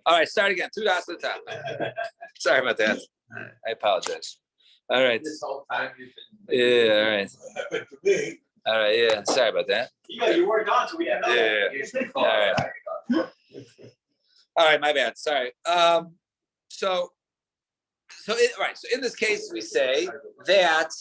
All right, start again. 2 dots at the top. Sorry about that. I apologize. All right. This whole time you've been. Yeah, all right. Happened to me. All right, yeah. Sorry about that. You weren't on, so we didn't know. Yeah. All right. All right, my bad. Sorry. So in this case, we say that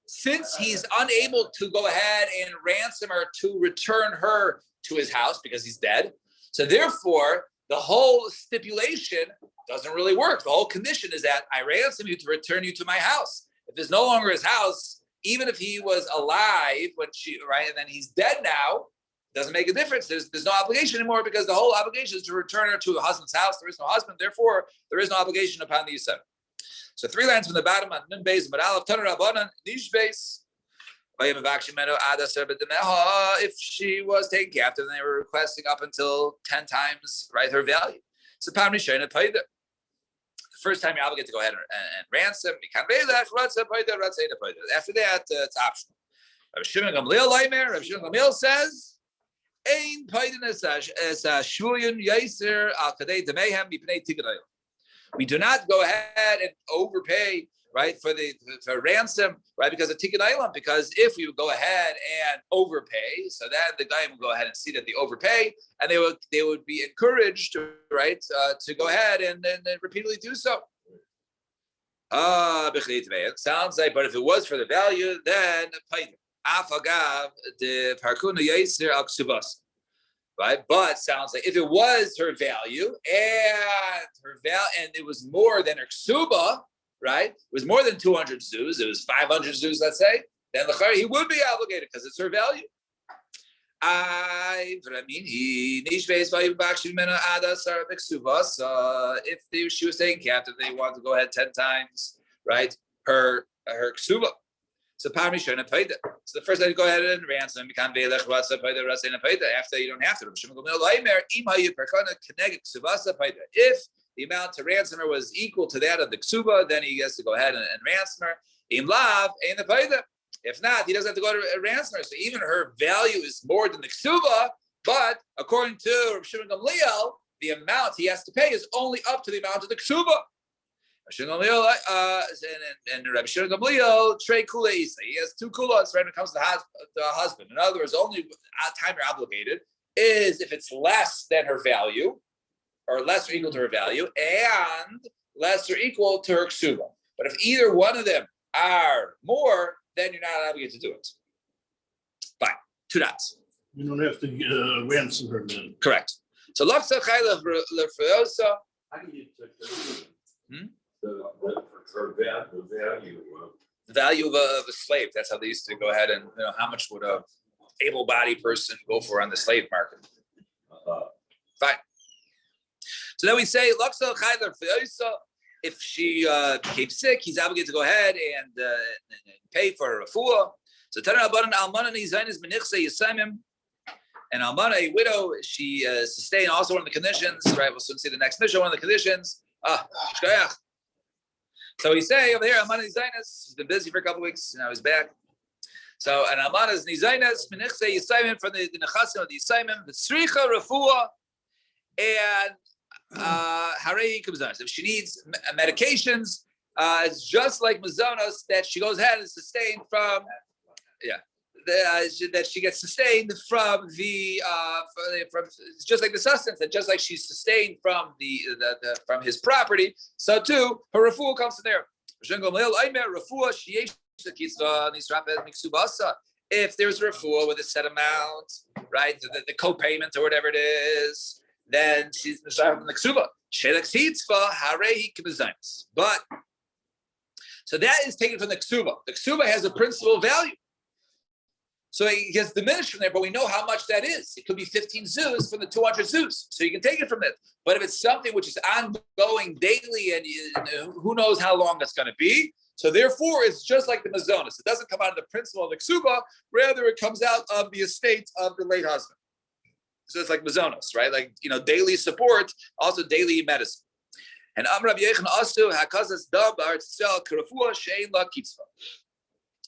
since he's unable to go ahead and ransom her to return her to his house because he's dead, so therefore the whole stipulation doesn't really work. The whole condition is that I ransom you to return you to my house. If it's no longer his house, even if he was alive when and then he's dead now, doesn't make a difference. There's no obligation anymore because the whole obligation is to return her to a husband's house. There is no husband, therefore there is no obligation upon the Yisrael. So 3 lines from the bottom on Nun Beis but Aleph Taner Rabbanan Nish Beis. If she was taken captive, and they were requesting up until 10 times her value. So the first time you're obligated to go ahead and ransom. After that, it's optional. Rabbi Shimon Gamliel says, we do not go ahead and overpay for ransom, because of tikkun olam. Because if we would go ahead and overpay, so then the guy would go ahead and see that they overpay, and they would be encouraged, to go ahead and repeatedly do so. It sounds like, but if it was for the value, then afagav the parkuna yaser al ksubas. But sounds like if it was her value and it was more than her ksuba, it was more than 200 zuz, it was 500 zuz, let's say, then he would be obligated because it's her value. If she was taken captive, they wanted to go ahead 10 times, her ksuba. So the first time you go ahead and ransom, after you don't have to. If the amount to ransom her was equal to that of the ksuba, then he has to go ahead and ransom her. If not, he doesn't have to go to ransom her. So even her value is more than the ksuba, but according to Rabbi Shimon Gamliel, the amount he has to pay is only up to the amount of the ksuba. And Rabbi Shimon Gamliel, trei kula isa. He has 2 kulas when it comes to the husband. In other words, only time you're obligated is if it's less than her value, or less or equal to her value, and less or equal to her ksuba. But if either one of them are more, then you're not obligated to do it. Fine. 2 dots. You don't have to ransom her then. Correct. So laksa chayla lefreosa. How do you check the value of a slave? That's how they used to go ahead and how much would a able-bodied person go for on the slave market? Fine. So then we say laksa chayla lefreosa. If she became sick, he's obligated to go ahead and pay for her refuah. So Taner Rabbanan almana nizaynis b'nichsei yisamim, and almana, a widow, she sustained also one of the conditions. We'll soon see the next mission. One of the conditions. Shkoyach. So we say over here, almana nizaynis. He's been busy for a couple of weeks. Now he's back. So an almana's nizaynis b'nichsei yisamim, from the nechasim of the yisamim, the tzricha refuah, and if she needs medications, it's just like mazonos that she goes ahead and sustained from, that she gets sustained from from just like the sustenance, and just like she's sustained from from his property, so too her refuah comes from there. If there's refuah with a set amount, the co-payment or whatever it is, then she's mishayach from the ksuba. Shelek sitzva harehi k'mezaynis. But so that is taken from the ksuba. The ksuba has a principal value, so it gets diminished from there. But we know how much that is. It could be 15 zuz from the 200 zuz, so you can take it from it. But if it's something which is ongoing daily, and who knows how long it's going to be, so therefore it's just like the mazonos. It doesn't come out of the principle of the ksuba. Rather, it comes out of the estate of the late husband. So it's like mazonos, like daily support, also daily medicine. And Amr Rabbi Yechon Asu Hakazas Dabar Tzal Karafua Shein La Kitzva.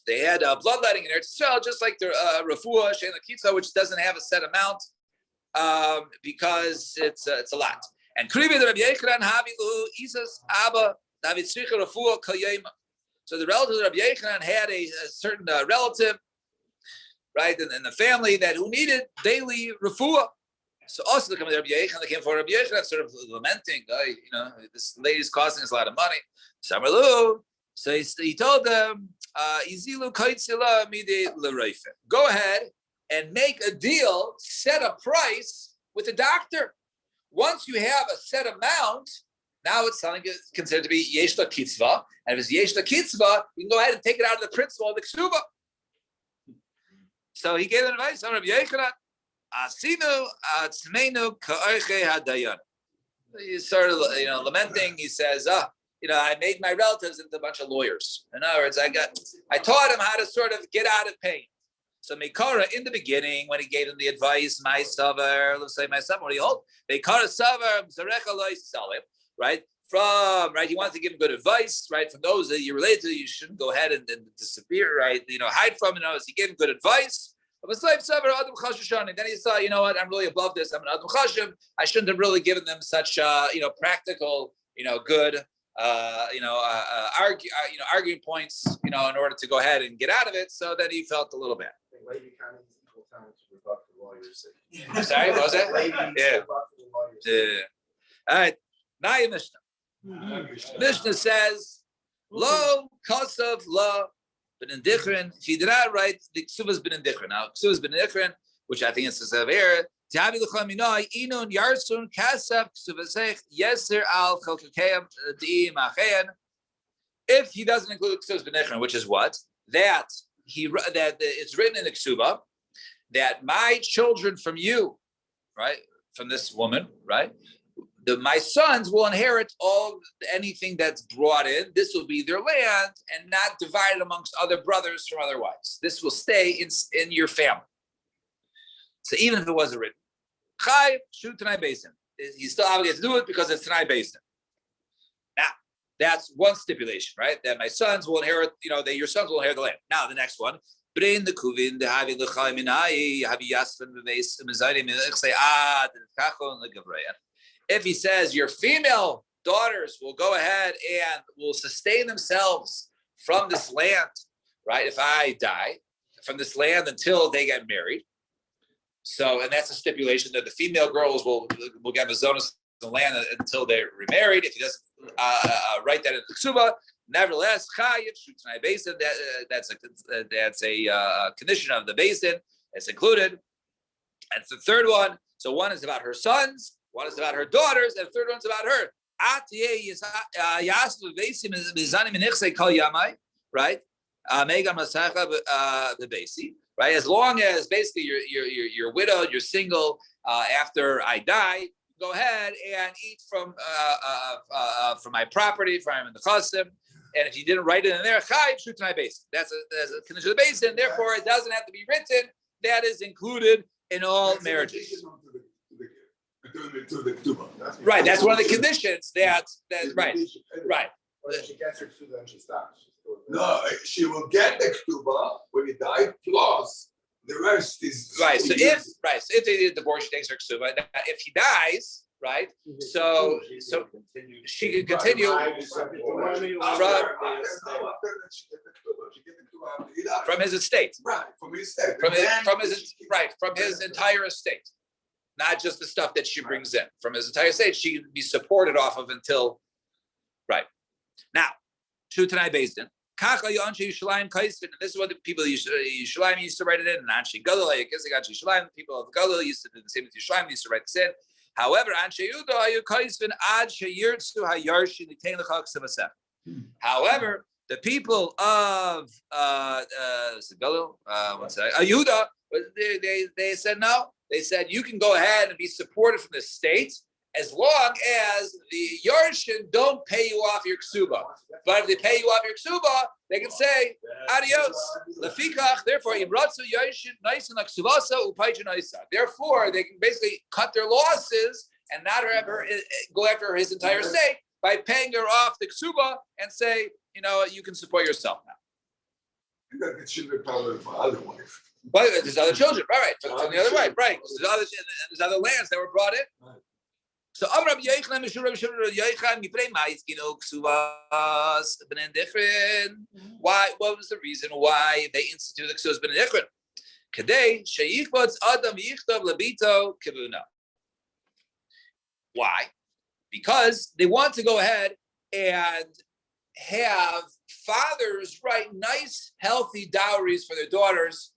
They had bloodletting in Eretz Yisrael, just like the refuah shein la kitzah, which doesn't have a set amount because it's a lot. And Kribi the Rabbi Yochanan Havilu Isas Abba David Tzricha Refuah Kol Yoma. So the relative of Rabbi Yochanan had a certain relative, right, in the family that who needed daily refuah. So also they come to Rabbi Yochanan, they came for Rabbi Yochanan, sort of lamenting, this lady's costing us a lot of money. Samalu. So he told them, Izilu Kaitzila Mide L'Reife. Go ahead and make a deal, set a price with the doctor. Once you have a set amount, now it's something considered to be Yesh Kitzvah. And if it's Yesh Kitzvah, you can go ahead and take it out of the principle of the Ksuba. So he gave them advice on Rabbi Yochanan. Asinu Tzmeinu Ka'arche Hadayan. He's sort of lamenting. He says, I made my relatives into a bunch of lawyers. In other words, I taught him how to sort of get out of pain. So Meikara, in the beginning, when he gave them the advice, my savar, let's say my son, what do you hold? Meikara savar, zarecha lois salim, right? He wanted to give him good advice, right? From those that you're related to, you shouldn't go ahead and disappear, right? Hide from him. He gave him good advice. Then he thought, you know what? I'm really above this. I'm an Adam Chashim. I shouldn't have really given them such, practical, good, arguing points, in order to go ahead and get out of it. So then he felt a little bad. Lady kind of equal time to rebut the lawyers. I'm sorry, what was that? Yeah. All right. Now your Mishnah. Mishnah says, Lo Kosav Lo Benedichrin. If he did not write, the Ksuva's Benedichrin. Now, Ksuva's Benedichrin, which I think is a error. Tavi L'chaminoi, Inun Yarsun Kasaf Ksuvasech Yeser Al Chalkakayam Di Machayan. If he doesn't include Ksuva's Benedichrin, which is what? That it's written in the Ksuba that my children from you, right, from this woman, right, my sons will inherit anything that's brought in. This will be their land and not divided amongst other brothers from other wives. This will stay in your family. So even if it wasn't written, Chai, shoot Tanai Basin. He's still obligated to do it because it's Tanai Basin. Now, that's one stipulation, right? That my sons will inherit, that your sons will inherit the land. Now, the next one. Brain the Kuvin, the Havi L'chaiminai, Havi Yasvan, the Vase, Mizayim, say, the Kachon, the Gavrayan. If he says your female daughters will go ahead and will sustain themselves from this land, right? If I die, from this land until they get married. So, and that's a stipulation that the female girls will get mazonos in the land until they're remarried. If he doesn't write that in the Ksuba, nevertheless, Chayiv Shutanai Basin. That's a condition of the Basin. It's included. And it's the third one. So one is about her sons. One is about her daughters, and the third one's about her. Right? Right? As long as basically you're widowed, you're single, after I die, go ahead and eat from my property, from the chasim. And if you didn't write it in there, that's a condition of the basin. Therefore, it doesn't have to be written. That is included in all marriages. Right, that's one of the conditions. That's right. But if she gets her ksuba and she stops. No, she will get the ksuba when he died, plus the rest is right. So if they did divorce, she takes her ksuba. If he dies, right? So she can continue from his estate. Right, from his estate. From his entire estate. Not just the stuff that she brings in. From his entire estate, she can be supported off of until, right. Now, Shutanai Bezdin. This is what the people of Yerushalayim used to write it in. And Anshe Galil, the people of Galil used to do the same with Yerushalayim, used to write this in. However, Anshe Yudo, Ayu Kaisvin, Ad Sheyirtsu Hayarshi, Litain Lechak Savasem. However, the people of Galil, Ayuda, they said no. They said you can go ahead and be supported from the state as long as the Yarshin don't pay you off your ksuba. But if they pay you off your ksuba, they can say adios. Lefikach. Therefore, therefore, they can basically cut their losses and not have her go after his entire estate by paying her off the ksuba and say, you can support yourself now. It should be probably for other wife. But there's other children, right? From the other wife, right? There's other lands that were brought in. So Amr Yochanan Mishur Yochanan Miprei Ma'izkinu Ksuvas B'nei Dichrin. Why? What was the reason why they instituted the Ksuvas B'nei Dichrin? Kadei Sheyichbotz Adam Yichtav Labito Kibuna. Why? Because they want to go ahead and have fathers write nice, healthy dowries for their daughters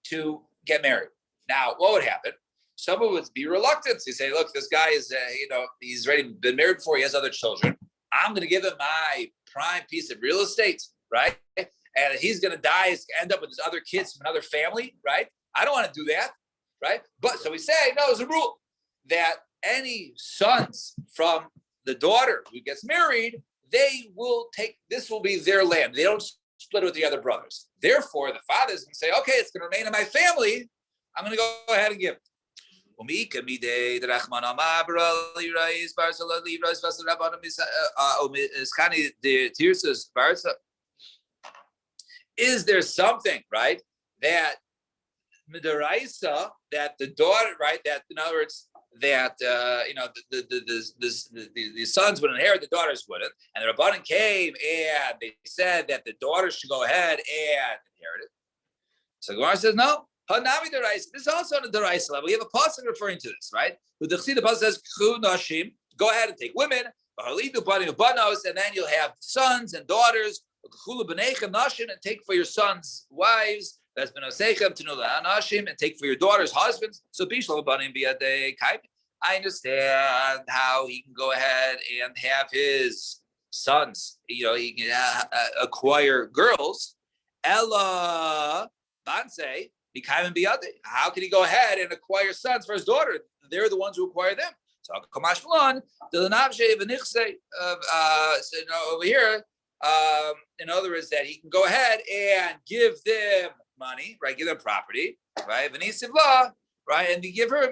to get married. Now, what would happen? Someone would be reluctant to say, look, this guy is, he's already been married before, he has other children. I'm going to give him my prime piece of real estate, right? And he's going to die, end up with his other kids from another family, right? I don't want to do that, right? But so we say, no, there's a rule that any sons from the daughter who gets married, they will take, this will be their land. They don't split it with the other brothers. Therefore, the father's going to say, okay, it's going to remain in my family. I'm going to go ahead and give it. Is there something, right, that midaraisa, that the daughter, right, that in other words, that the sons would inherit, the daughters wouldn't, and the Rabbanan came and they said that the daughters should go ahead and inherit it. So the Gemara says no. Hanami deraisa. This is also on the deraisa level. We have a pasuk referring to this, right? The pasuk says, "K'chu nashim." Go ahead and take women, and then you'll have sons and daughters. And take for your sons wives. And take for your daughters husbands. So I understand how he can go ahead and have his sons. He can acquire girls. Ella Banse. How can he go ahead and acquire sons for his daughter? They're the ones who acquire them. So over here, in other words, that he can go ahead and give them money, right? Give them property, right? Right? And give her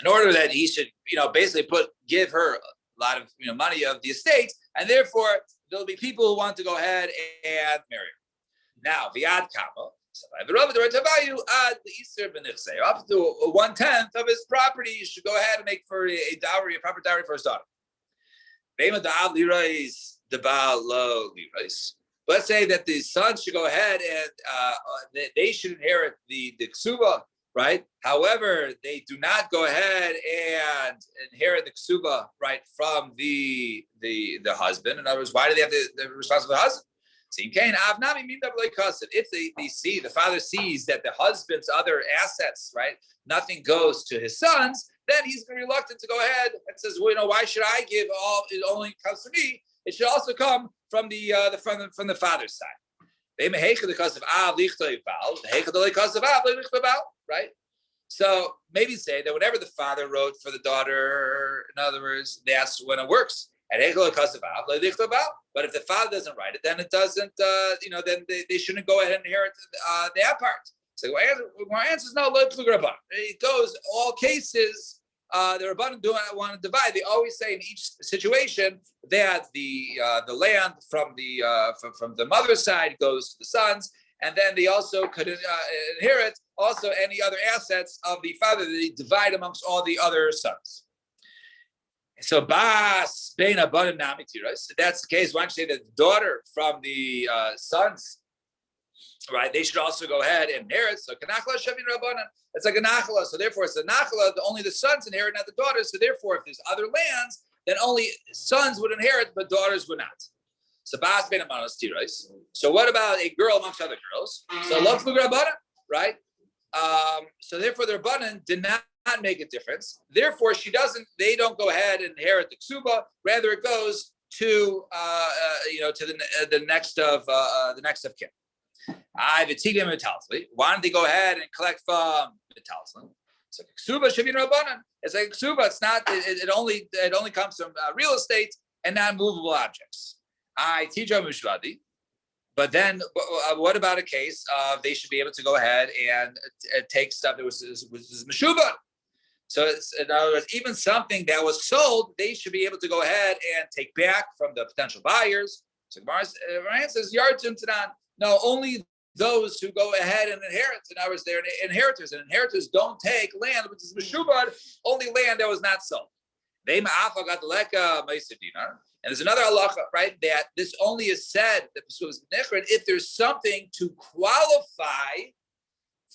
in order that he should, basically give her a lot of money of the estate, and therefore there'll be people who want to go ahead and marry her. Now, viad kama, up to 1/10 of his property, you should go ahead and make for a proper dowry for his daughter. Let's say that the sons should go ahead and they should inherit the ksuba, right? However, they do not go ahead and inherit the ksuba, right, from the husband. In other words, why do they have the responsible husband? If the father sees that the husband's other assets, right, nothing goes to his sons, then he's reluctant to go ahead and says, well, why should I give all? It only comes from me. It should also come from the father's side. Right? So maybe say that whenever the father wrote for the daughter, in other words, that's when it works. But if the father doesn't write it, then it doesn't, then they shouldn't go ahead and inherit that part. So my answer is no, it goes all cases. The Rabbanan do not want to divide. They always say in each situation that the land from the mother's side goes to the sons, and then they also could inherit also any other assets of the father that they divide amongst all the other sons. So bas bein abanim nami tiras. So that's the case. Why don't you say that the daughter from the sons, right? They should also go ahead and inherit. So kanachla shavin rabbanan. It's like a nachla. So therefore, it's a nachla. Only the sons inherit, not the daughters. So therefore, if there's other lands, then only sons would inherit, but daughters would not. So bas bein abanim tiras. So what about a girl amongst other girls? So lo plug rabbanan, right? So therefore, the rabbanan did not make a difference. Therefore, they don't go ahead and inherit the ksuba. Rather, it goes to to the next of kin. Why don't they go ahead and collect from metalslin? So ksuba shavin rabbanan. It's like ksuba. It's not. It only comes from real estate and non-movable objects. I teach mushvadi. But then, what about a case of they should be able to go ahead and take stuff that was meshubah? So in other words, even something that was sold, they should be able to go ahead and take back from the potential buyers. So Gemara says, "Yardzim tanan." No, only those who go ahead and inherit. In other words, they're inheritors, and inheritors don't take land which is meshubad, only land that was not sold. They ma'afa got the leka ma'aser dinar. And there's another halacha, right? That this only is said that this was nechred if there's something to qualify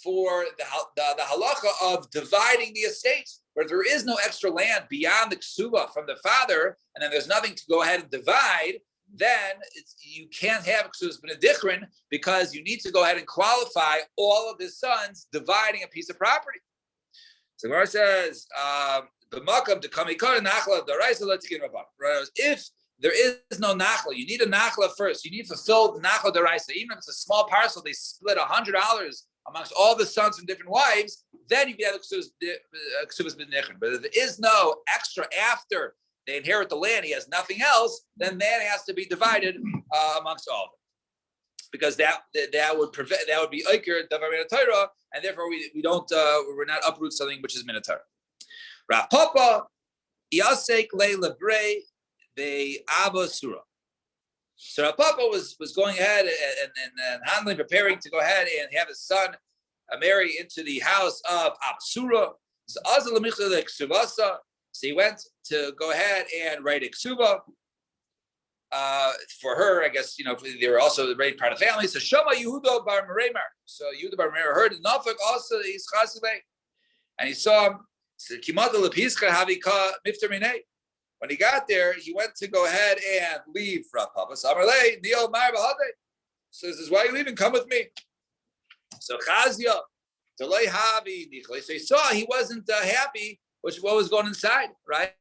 for the halacha of dividing the estate, where there is no extra land beyond the ksuba from the father, and then there's nothing to go ahead and divide. Then you can't have ksuba's benedichrin because you need to go ahead and qualify all of his sons dividing a piece of property. So Gemara says, if there is no nachla, you need a nachla first. You need to fulfill the nachla deraisa. Even if it's a small parcel, they split $100 amongst all the sons from different wives. Then you can have ksubas b'nichrin. But if there is no extra after they inherit the land, he has nothing else. Then that has to be divided amongst all of them, because that would prevent, that would be oiker davar min Torah, and therefore we're not uproot something which is min Torah. Rav Papa Yasek le lebrei the Abba Surah. So Rav Papa was going ahead and handling, preparing to go ahead and have his son marry into the house of Absura. So he went to go ahead and write a ksuba for her. I guess, they were also the right part of the family. So Shama Yehuda bar Mereimar. So Yehuda bar Mereimar heard Nafik also is chasubei, and he saw him. So Kimada lepischa havika mifter minei. When he got there, he went to go ahead and leave Rav Papa. So Amarle Neo Mar Bahade. So he says, "Why are you leaving? Come with me." So Chazia Delay Havi Nichle. So he saw he wasn't happy with what was going inside, right?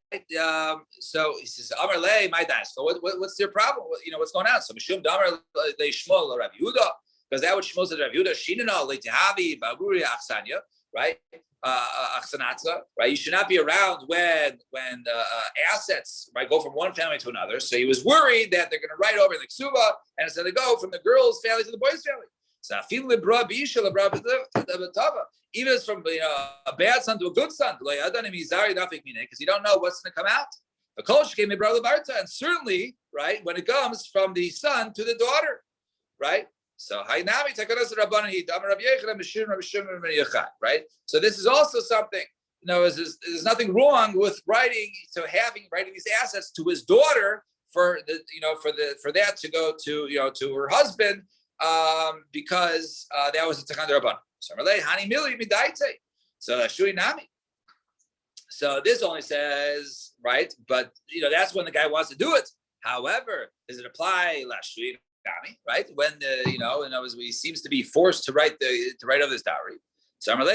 So he says, "Amarle, my das. So what's your problem? What's going on?" So Mishum Damar Le Shmuel Rav Yehuda, because that what Shmuel said Rav Yehuda Shinina Le Tehavi Baburi Achsanya, right? Achsanatza, right? You should not be around when assets go from one family to another. So he was worried that they're going to write over the ksuba, and it's going to go from the girl's family to the boy's family. So even as from a bad son to a good son, because you don't know what's going to come out. The kol came my brother Barta, and certainly, right, when it comes from the son to the daughter, right? So right? So this is also something. There's nothing wrong with writing these assets to his daughter for that to go to her husband, because that was a takan rabban. So this only says, right, but that's when the guy wants to do it. However, does it apply lashui? Right, when he seems to be forced to write over this dowry. So right.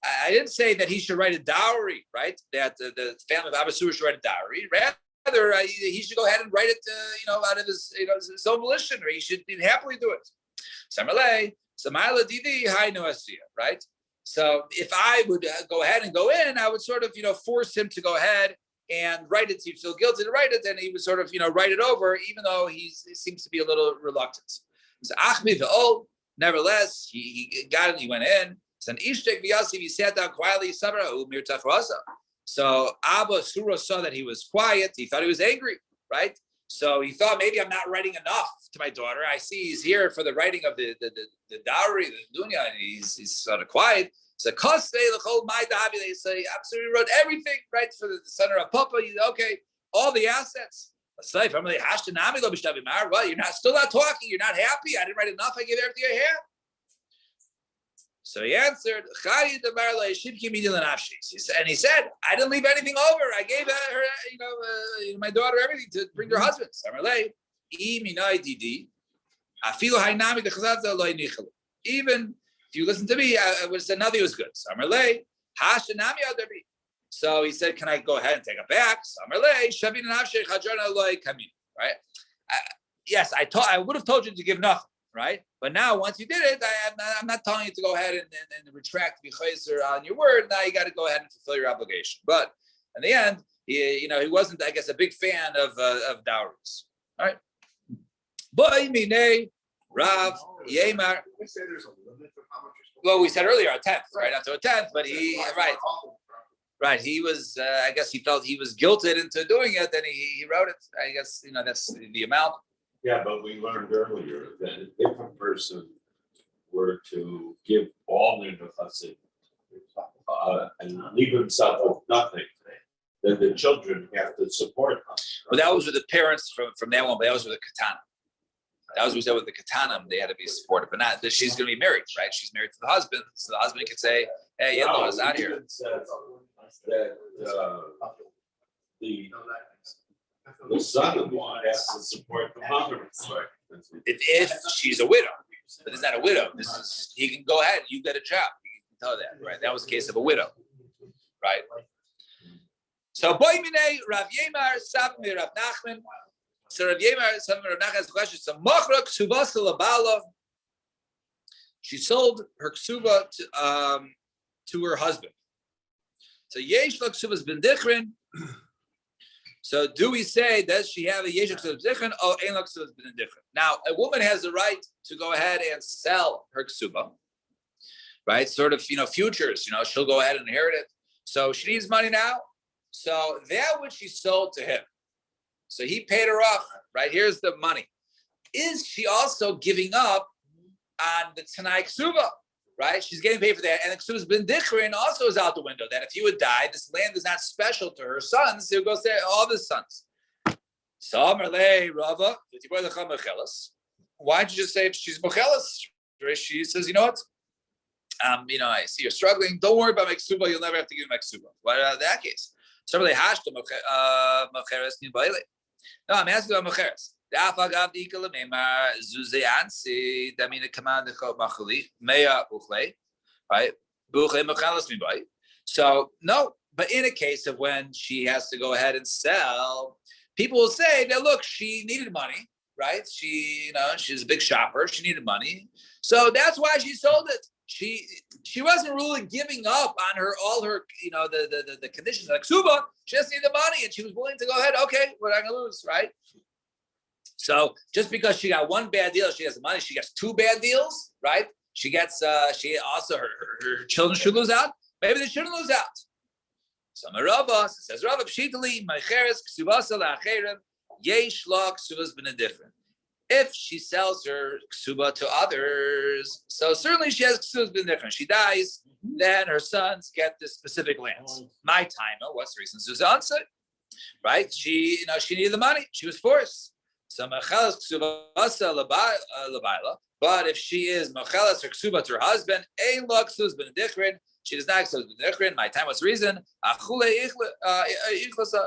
I didn't say that he should write a dowry, right? That the family of Abasur should write a dowry. Rather, he should go ahead and write it, out of his, his own volition, or he should happily do it. Right. So if I would go ahead and go in, I would sort of, force him to go ahead and write it. He'd feel guilty to write it, and he would sort of, write it over, even though he seems to be a little reluctant. So Achmi ve'ol, nevertheless, he got it. He went in. So he sat down quietly. So Abba Surah saw that he was quiet. He thought he was angry, right? So he thought, maybe I'm not writing enough to my daughter. I see he's here for the writing of the dowry, the dunya, and he's sort of quiet. So Koste l'chol my davi, they say absolutely wrote everything, right, for the son of Papa. Okay, all the assets. Well, you're still not talking. You're not happy. I didn't write enough. I gave everything I had. So he answered, and he said, I didn't leave anything over. I gave her, my daughter everything to bring to her husband. Even if you listen to me, I would say nothing was good. So he said, can I go ahead and take it back? Right? Yes, I would have told you to give nothing, right? But now, once you did it, I'm not telling you to go ahead and retract, be chayser on your word. Now you got to go ahead and fulfill your obligation. But in the end, he wasn't, I guess, a big fan of dowries. All right. Boy, mine, Rav, Yemar. We say there's a limit of how much you're supposed Well, we said earlier a tenth, right? Up to a tenth, but Right. He was, I guess he felt he was guilted into doing it. Then he wrote it. I guess, that's the amount. Yeah, but we learned earlier that if a person were to give all their nefassim and leave himself with nothing, then the children have to support them. But that was with the parents from that one, but that was with the katana. That was what we said with the katana, they had to be supported, but not that she's going to be married, right? She's married to the husband, so the husband could say, "Hey, in-law is out here." It says that the son-in-law has to support the mother. If she's a widow, but it's not a widow. He can go ahead. You get a job. You can tell that, right? That was the case of a widow, right? So, Boimine Rav Yemar Savmi Rav Nachman. So Rav Yemar Savmi Rav Nachman has a question. So Machra Ksubasa Labala. She sold her ksuba to her husband. So Yesh Ksubas Ben Dichrin. So do we say, does she have a Yesh Ksubas Ben Dichrin? Oh, Ein Ksubas Ben Dichrin. Now, a woman has the right to go ahead and sell her ksuba, right? Sort of, futures. She'll go ahead and inherit it. So she needs money now. So that which she sold to him. So he paid her off, right? Here's the money. Is she also giving up on the Tanai Ksuba, right? She's getting paid for that. And the Ksuba's Ben Dichrin also is out the window. That if he would die, this land is not special to her sons. It goes to all the sons. So Rava, why don't you just say if she's Mochelas? She says, you know what? I see you're struggling. Don't worry about my Ksuba. You'll never have to give my Ksuba. What about that case? So really hashta Mocheres Nibaile. No, I'm asking about Mocheres. The Afagav the Ikalamema Zuze Ansi Damina Command the Machali Mea Uchle, right? Buchle Mocheles Nibai. So no, but in a case of when she has to go ahead and sell, people will say that look, she needed money, right? She's a big shopper. She needed money, so that's why she sold it. She wasn't really giving up on all her the conditions like Ksuba. She just needed the money, and she was willing to go ahead. Okay, we're not gonna lose, right? So just because she got one bad deal, she has the money. She gets two bad deals, right? She gets she also her children should lose out. Maybe they shouldn't lose out. So Marava says Rava Pshitali Meicheres Ksubasa LaAcherim Yesh La Ksubas Benedifrin. If she sells her ksuba to others, so certainly she has ksubas ben different. She dies, then her sons get the specific lands. My time, what's the reason? Suzanne said, right? She needed the money. She was forced. So machelas ksubasa labaila. But if she is machelas her ksuba to her husband, ein lo ksubas ben dichrin. She does not ksubas ben dichrin. My time, what's the reason?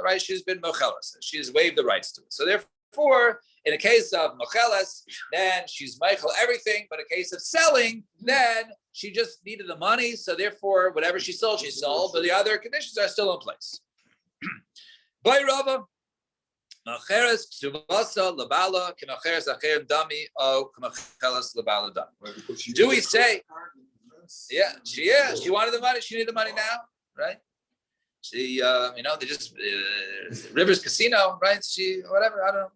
Right? She's been machelas. She has waived the rights to it. So therefore, in a case of Mocheles, then she's Michael everything, but in a case of selling, then she just needed the money, so therefore, whatever she sold, but the other conditions are still in place. By Rava, Mocheres Ksubasa Labala, K'Mocheres Acher Dami, O K'Mocheles Labala Dami. Do we say, yeah, she wanted the money, she needed the money now, right? She, they just, Rivers Casino, right? She, whatever, I don't know.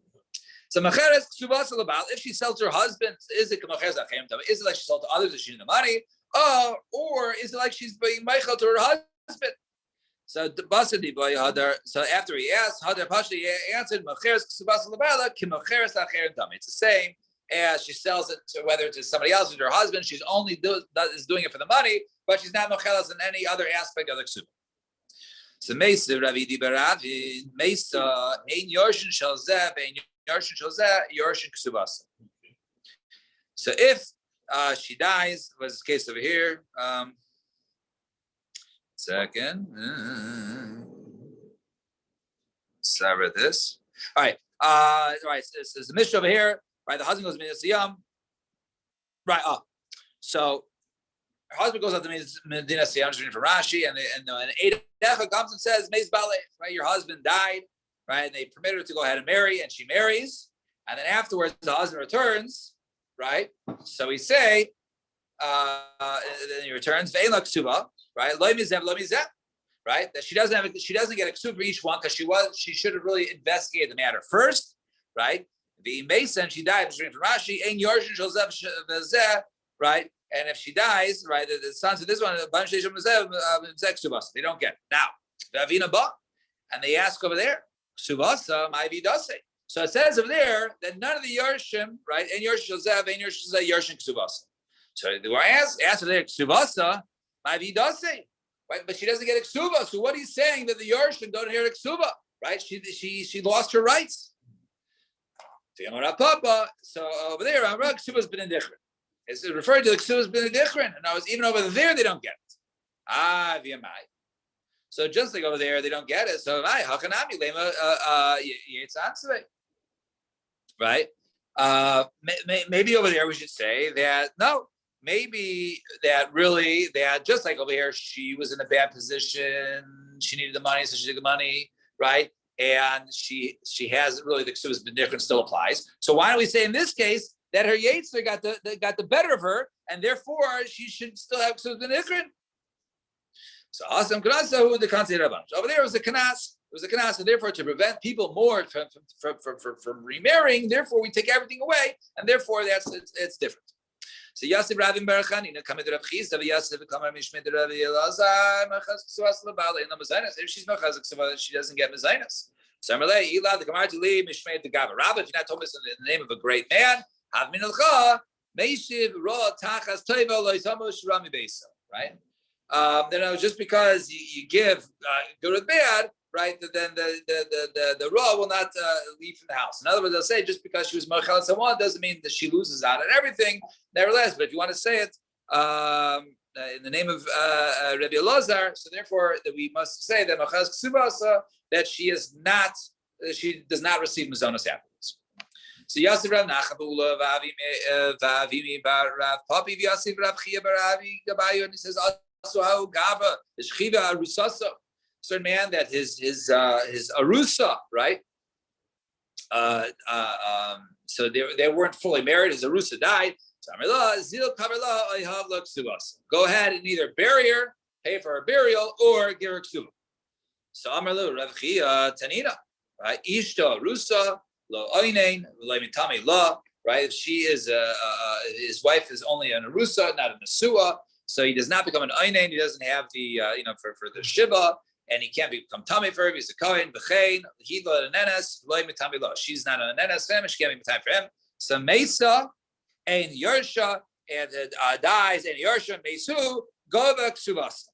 So Macheres Ksubasa Labal, if she sells to her husband, is it Macheres Achem Dami? Is it like she sold to others that she needed the money? Or is it like she's being Michael to her husband? So so after he asked, Hadar Pashti answered, Macheres Ksubasa Labala, Kimacheres Achem Dami. It's the same as she sells it to whether it's to somebody else or to her husband. She's only is doing it for the money, but she's not Macheres in any other aspect of the Ksuba. So Mesa Ravidi Baravi, Mesa Ein Yorshin Shalzeh, Yorshin Ksubasa. So if she dies, was the case over here. Second. Sorry about this. All right. Right. This is the Mishnah over here. Right. The husband goes to Medina Siyam. Right. So her husband goes out to Medina Siyam, just reading from Rashi, and Eidecha comes and says, Meis Balei, right? Your husband died, right? And they permit her to go ahead and marry, and she marries, and then afterwards the husband returns, right? So we say, then he returns, Ve'en la ksuba, right? Lo mizeh, right? That she doesn't get a ksuba for each one because she should have really investigated the matter first, right? The Mason, she died, just reading from Rashi, Ein Yorshin Shozeh V'zeh, right? And if she dies, right, the sons of this one, they don't get it. Now, Vavina ba, and they ask over there, Suvasa, my vidase. So it says over there that none of the Yarshim, right, and Yarshim Zav, and Yarshim Zav, Yarshim Ksuvasa. So they were asked over there, Ksuvasa, my vidase, right? But she doesn't get Ksuva. So what he's saying that the Yarshim don't hear Ksuva, right? She lost her rights. So over there, Ksuva's been in Dichrin. It's referred to the Ksuva's been in Dichrin, and I was even over there they don't get it. V'yamai. So just like over there, they don't get it. So hakanami lema yetzatzvei, right? Maybe over there we should say that no. Maybe that really that just like over here, she was in a bad position. She needed the money, so she took the money, right? And she has really the Ksuvas been different still applies. So why don't we say in this case that her Yetzer got the better of her, and therefore she should still have Ksuvas been different? So awesome kanasa the concept of over there was a kanas. It was a kanas, and therefore to prevent people more from remarrying, therefore we take everything away, and therefore it's different. So Yasif Ravim Barachani, coming to Rav Chizda, Yasif Kamar Mishmei to Rav Elazar, Machaz Ksuvas Labala in the Mezainas. If she's Machaz Ksuvas, she doesn't get Mezainas. So Amalei Elad the Kamar to leave Mishmei to Gava. Rabbi, if you're not told us in the name of a great man, Hav Min Alcha Meishiv Ra Tachas Toiva Loisamo Shirami Beisa. Right? Just because you give good or bad, right? Then the Ra will not leave from the house. In other words, they'll say just because she was Machal someone doesn't mean that she loses out on everything. Nevertheless, but if you want to say it in the name of Rabbi Elazar, so therefore that we must say that Machal Ksubasa that she does not receive Mazonos afterwards. So Yasif Rav Nachabula Vavimi Bar Rav Papi Yasif Rav Chia Bar Avi Gabayo, and he says also how Gava is Chiva Arusasa. Certain man that his arusa, right? So they weren't fully married. His arusa died. So go ahead and either bury her, pay for her burial, or give her ksuba. So Amarlu Rav Chia Tanina, right? Ishta arusa lo oinain lo mitami la, right? If she is his wife is only an arusa, not an asua, so he does not become an oinain. He doesn't have the for the shiva. And he can't become tummy for her. He's a kohen. B'chein he lo nenes loy mitami lo. She's not a nenes for him. She can't be mitami for him. So mesa and yersha and dies and yersha mesu gova ksuvasa.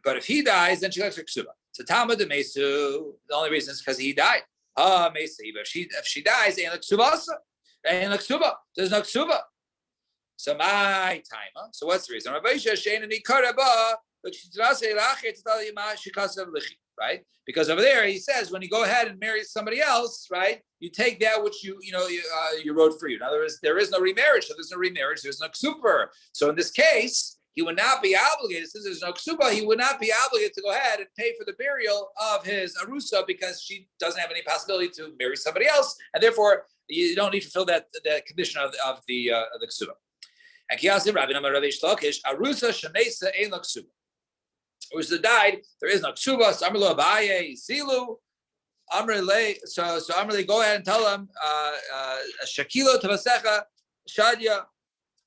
But if he dies, then she gets her ksuva. So Talmud the mesu. The only reason is because he died. Mesa. But if she dies, ain't ksuvasa. Ain't ksuva. There's no ksuva. So my time. So what's the reason? Rabbi Yisha shein and ikaraba. Right? Because over there he says when you go ahead and marry somebody else, right? You take that which you wrote for you. In other words, there is no remarriage, so there's no remarriage, there's no ksuper. So in this case, he would not be obligated, since there's no ksuba, he would not be obligated to go ahead and pay for the burial of his arusa because she doesn't have any possibility to marry somebody else, and therefore you don't need to fulfill that condition of the ksuba. And Kiyasi Rabbi Namar Rav Shlokish arusa shenesa ein la ksuba. Which died, there is no ksuba. So Amrlo Abaye Silu Amrle. So Amrle, go ahead and tell them Shakilo Tavasecha Shadia.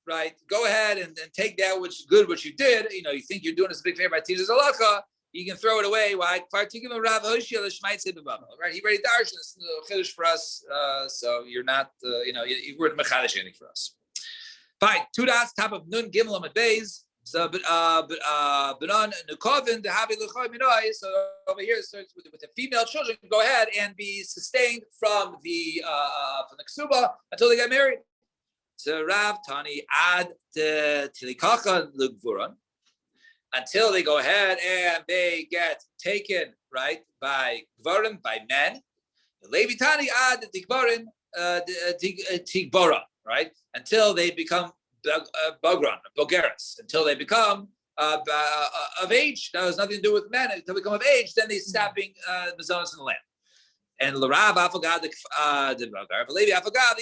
Right, go ahead and take that which is good, what you did. You think you're doing us a big favor by Tizah Zalacha. You can throw it away. Why? Right, he already darshan this chiddush for us. So you're not, you weren't mechadish anything for us. Fine. 2 dots, top of Nun Gimel Amud Beis. So, but on Nukovin the Havi Luchoy Minoi. So over here it starts with the female children go ahead and be sustained from the ksuba until they get married. So Rav Tani ad tilikacha lugvuran until they go ahead and they get taken right by gvarim, by men. Levi Tani ad tigvarin tigbora, right, until they become Bogran, Bogeras, until they become of age. That has nothing to do with men. Until they become of age, then they stop being mazonos in the land. And L'Rav Afagad the Bogar, Levi Afagad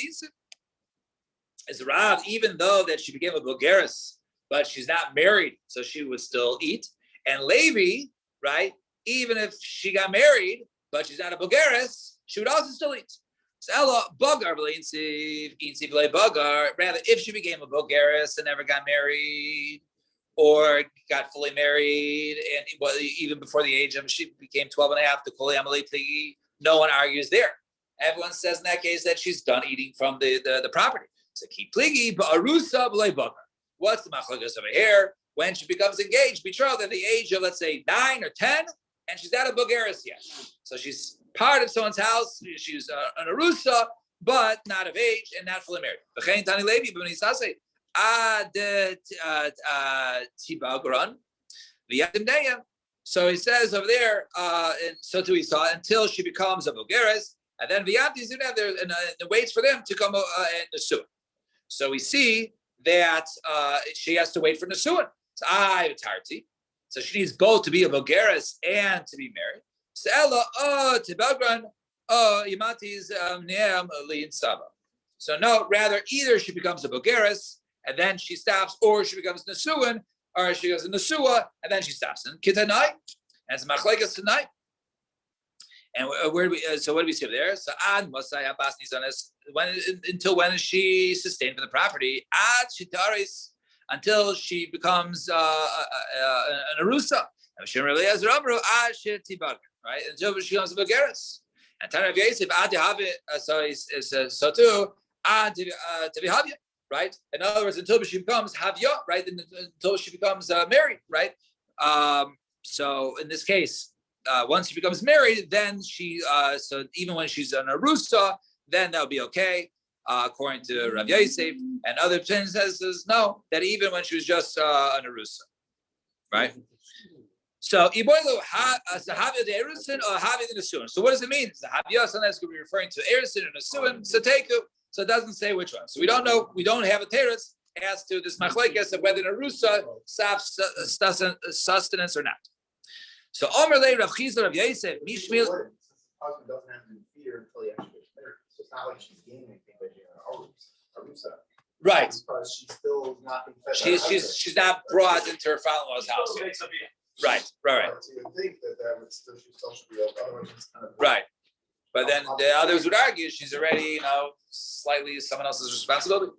is Rav, even though that she became a Bogeras, but she's not married, so she would still eat. And Levi, right, even if she got married, but she's not a Bogeras, she would also still eat. So Ella Bogar Bagar, rather if she became a Bogeras and never got married, or got fully married, and well, even before the age of she became 12 and a half, the Koli Amalei Pligi, no one argues there. Everyone says in that case that she's done eating from the property. So keep pligi, ba'arusa b'lei bakar. What's the machlokes over here? When she becomes engaged, betrothed at the age of, let's say, 9 or 10, and she's not a Bulgaris yet. So she's part of someone's house. She's an arusa, but not of age and not fully married. V'chein tani levi b'nisase ad tibagran v'yadim deyam. So he says over there, and so too he saw until she becomes a Bulgaris, and then v'yadim there and waits for them to come and nesuin. So we see that she has to wait for nesuin. So so she needs both to be a Bulgaris and to be married. So Ella, tibagran, yamatis neam liin saba. So no, rather either she becomes a Bulgaris and then she stops, or she becomes nesuin, or she goes in nesua and then she stops. And kitanai, and it's machlekes tonight. And where do we? So what do we see over there? So ad masai abbas nizanes. Until when is she sustained for the property? Ad shitaris, until she becomes an arusa. Right? Until she becomes a Bulgaris. And Tanav Yosef ad have it. So too ad to be havya. Right? In other words, until she becomes havya. Right? Until she becomes married. Right? So in this case. Once she becomes married, then she, so even when she's an arusa, then that would be okay, according to Rav Yosef. And other opinions says no, that even when she was just an arusa, right? So iboilu sahavia de erusin or havia de nesuin. So what does it mean? Sahavia sometimes could be referring to erusin or nesuin. So teku. So it doesn't say which one. So we don't know. We don't have a teretz as to this machlekes of whether an arusa stops sustenance or not. So Omer Le Rav Chizda Rav Yosef Mishmil. Husband doesn't have to feed her until he actually gets married. So it's not like she's gaining anything by being an arusa. Right. Because she's still not being fed. She's not brought into her father-in-law's house. Right. So you would think that would still should be otherwise it's kind of Right. But then the others would argue she's already, slightly someone else's responsibility.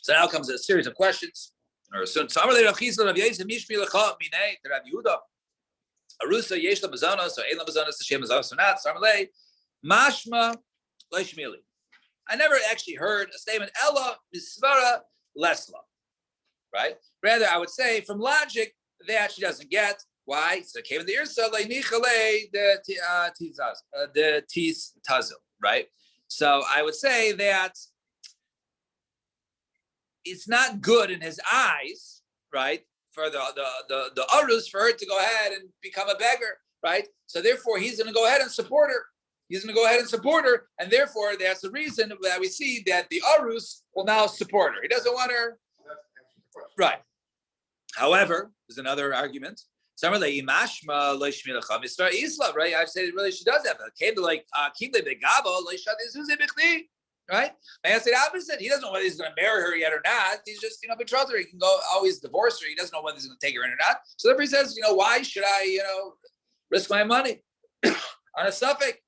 So now comes a series of questions. Or soon. So Amar Rav Chizda Rav Yosef Mishmi Lecha Minei Rav Yehuda Arusa Yesh La Mazanos or Ein La Mazanos to Shem Mazanos or not. So Amar Le Mashma Leishmili. I never actually heard a statement Ella Misvara Lesla. Right? Rather, I would say from logic that she doesn't get. Why? So it came in the Irsa Leinichale the Tis Tazil. Right? So I would say that it's not good in his eyes, right? For the arus, for her to go ahead and become a beggar, right? So therefore, he's going to go ahead and support her. And therefore, that's the reason that we see that the arus will now support her. He doesn't want her, right? However, there's another argument. Some are like imashma leishmilacham isra isla, right? I'd say really she does have a came to like kimle begabo leishad izuze bichli. Right? I say the opposite. He doesn't know whether he's going to marry her yet or not. He's just, betrothed her. He can go always divorce her. He doesn't know whether he's going to take her in or not. So therefore he says, why should I, risk my money on a suffix?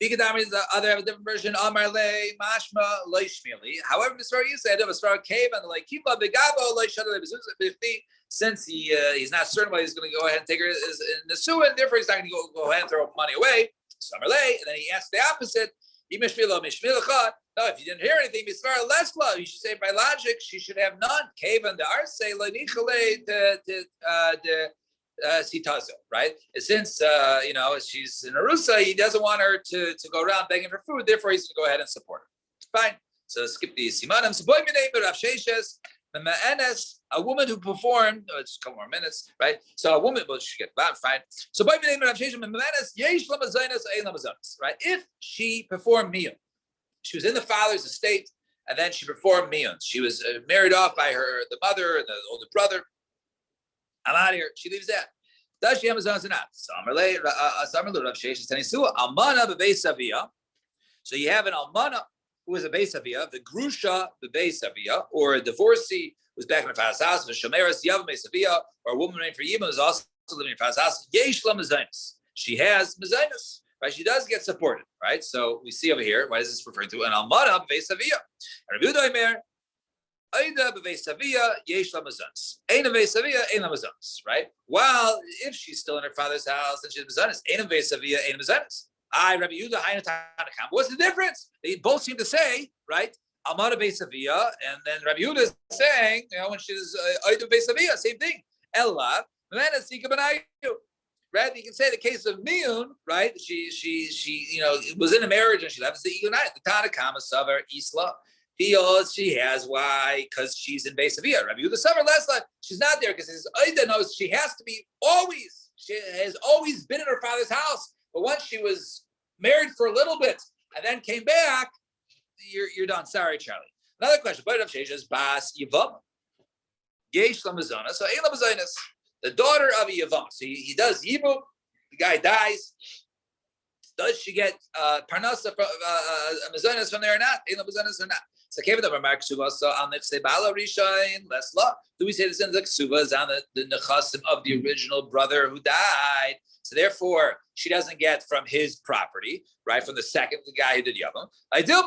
Bikadami is the other, have a different version. Amar le mashma leishmili. However, Mr. You said, Mr. Cave and like Kiba Begabo leishad. Since he's not certain whether he's going to go ahead and take her in the suit, therefore he's not going to go ahead and throw money away. So Amar le, and then he asked the opposite. No, if you didn't hear anything, Misvara Lesla, you should say by logic, she should have none. Kavan the Arse, Lanichale the Sitazo, right? Since she's in Arusa, he doesn't want her to go around begging for food, therefore he's gonna go ahead and support her. Fine. So skip the Simanim. So boy Rav Sheshes, a woman who performed, it's a couple more minutes, right? So a woman, well, she get back, fine. So by Rav Sheshes, Yesh Lamazanas, Ein Lamazanas, right? If she performed miyun, she was in the father's estate, and then she performed miyun. She was married off by the mother and the older brother. I'm out of here. She leaves that. Does she have Amazanas or not? Samarle Rav Sheshes Tanisua Almana bebeis avia. So you have an almana who is a beis avia, the grusha the beis avia, or a divorcee who's back in her father's house, the shomeres yav beis avia, or a woman named for Yima who's also living in her father's house. Yesh la mezainis. She has mezainis, right? She does get supported, right? So we see over here, what is this referring to? An almana beis avia. Aida b'veisavia yesh lamazanis. Ein b'veisavia ein lamazanis. Right. Well, if she's still in her father's house and she's mazanis, ein b'veisavia ein mazanis. I Rabbi Yehuda Hainu Tanakam. What's the difference? They both seem to say, right? Amara Beisavia, and then Rabbi Yehuda is saying, when she's Aida Beisavia, same thing. Ella, Menasika Benayu. Right? You can say the case of Miyun, right? She was in a marriage and she left the Igunai. The Tanakama Savar Isla. She has why? Because she's in Beisavia. Rabbi Yehuda Savar Lesla, she's not there because his Aida knows she has to be always. She has always been in her father's house. But once she was married for a little bit and then came back, you're done. Sorry, Charlie. Another question. But of Shesha's Bas Yavam. Yesh Lamazana. So Ein Lamazanas, the daughter of a Yavam. So he does Yibum, the guy dies. Does she get Parnasa Mazanas from there or not? Ein Lamazanas or not? So Kevin of Mark Suba, so on the Bala Rishain, less law. Do we say this in the Suba is on the Nechasim of the original brother who died? So therefore, she doesn't get from his property, right? From the guy who did Yavam. I do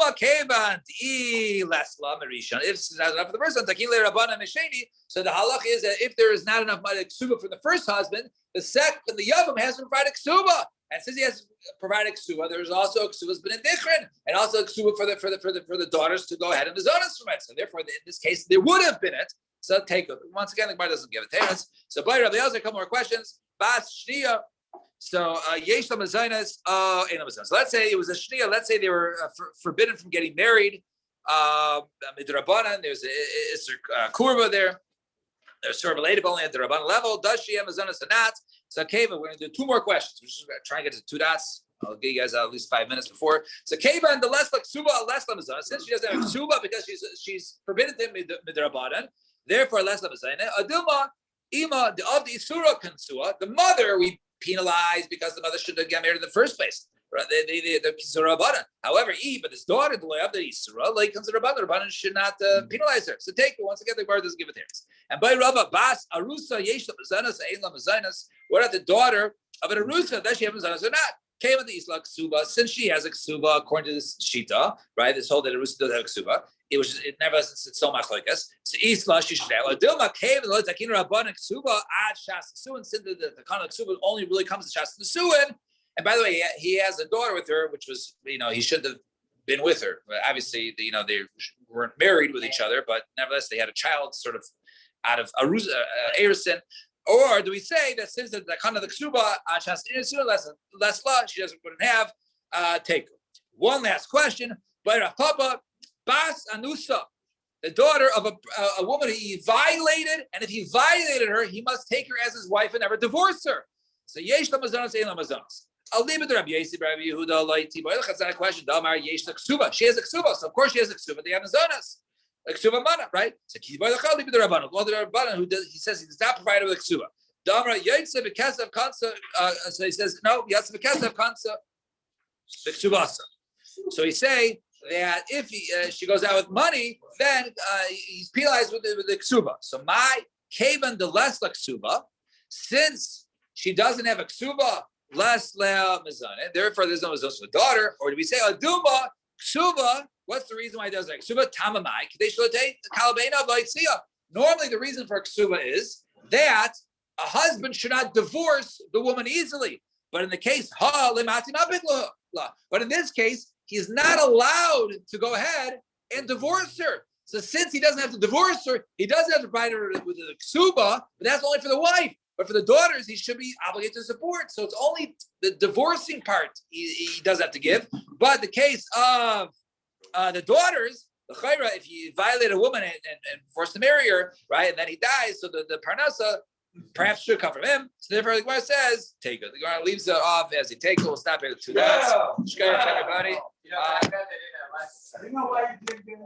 less law Marishan. If it's not enough for the first one, so the halach is that if there is not enough ksuba from the first husband, the Yavam has to provide ksuba. And since he has to provide ksuba, there's also ksuba's been in dichrin, and also ksuba for the daughters to go ahead and the zonas from it. So therefore, in this case, there would have been it. So take it. Once again, the Gemara doesn't give it. So by Rabbi Elazar, a couple more questions. Bas shniya. So yesh lamazainas, so let's say it was a shniya. Let's say they were forbidden from getting married. Midrabanan, there's a kurva there. They're sort of related, but only at the rabbanan level. Does she have mazanas or not? So Keva, we're going to do two more questions. We're just going to try and get to 2 dots. I'll give you guys at least 5 minutes before. So Keva and the less like suba, less lamazana. Since she doesn't have suba because she's forbidden to midrabanan, therefore less lamazana. Adilma ima of the isura kansua. The mother we penalized because the mother should have gotten married in the first place. Right? The Kisura Rabbanan. However, but his daughter, the Loyab, the Isura, like comes to Rabbanan. Rabbanan should not penalize her. So take it once again. The Gemara doesn't give it theirs. And by Rabba Bas Arusa Yesh Mazanas Ein Mazanas. What about the daughter of an Arusa? Does she have Mazanas or not? Came in the Isla Ksuba. Since she has a Ksuba, according to this Shita, right? This whole that Arusa does have a Ksuba. It never it's so much like us. So Isla she should have. Dilma came and the Takin Rabbanan Ksuba ad Shas Suin. Since the kind of Ksuba only really comes to Shas Suin. And by the way, he has a daughter with her, which was, he shouldn't have been with her. But obviously, they weren't married with each other, but nevertheless, they had a child sort of out of Arison. Or do we say that since the kind of the Ksuba, less law, she wouldn't have, take her. One last question. But Papa, Bas Anusa, the daughter of a woman he violated, and if he violated her, he must take her as his wife and never divorce her. So, Yesh Lamazanas, Ein Lamazanas. I'll leave it to Rabbi Yossi, Rabbi Yehuda, Laiti. That's not a question. Damar Yesh Ksuba. She has a Ksuba, so of course she has a Ksuba. They have a Zonas, a Ksuba Mana, right? So leave it to Rabbanan. Well, the Rabbanan who does, he says he does not provide her with a Ksuba. Damar Yotze B'Kesav Kansa. So he says no. Yotze B'Kesav Kansa B'Ksubasa. So he say that if she goes out with money, then he's penalized with the Ksuba. So my Kavan the less like Ksuba, since she doesn't have a Ksuba. Less lea mizane. Therefore, there's no mizane for the daughter. Or do we say aduma ksuba? What's the reason why it does that? Ksuba tamamai. Normally, the reason for ksuba is that a husband should not divorce the woman easily. But in the case but in this case, he's not allowed to go ahead and divorce her. So since he doesn't have to divorce her, he doesn't have to provide her with a ksuba. But that's only for the wife. But for the daughters, he should be obligated to support. So it's only the divorcing part he does have to give. But the case of the daughters, the chayra, if you violate a woman and force to marry her, right, and then he dies, so the parnasa perhaps should come from him. So therefore, the Gemara says, take it. The Gemara leaves it off as he takes it. We'll stop here at 2 dots. Everybody. I know why you didn't get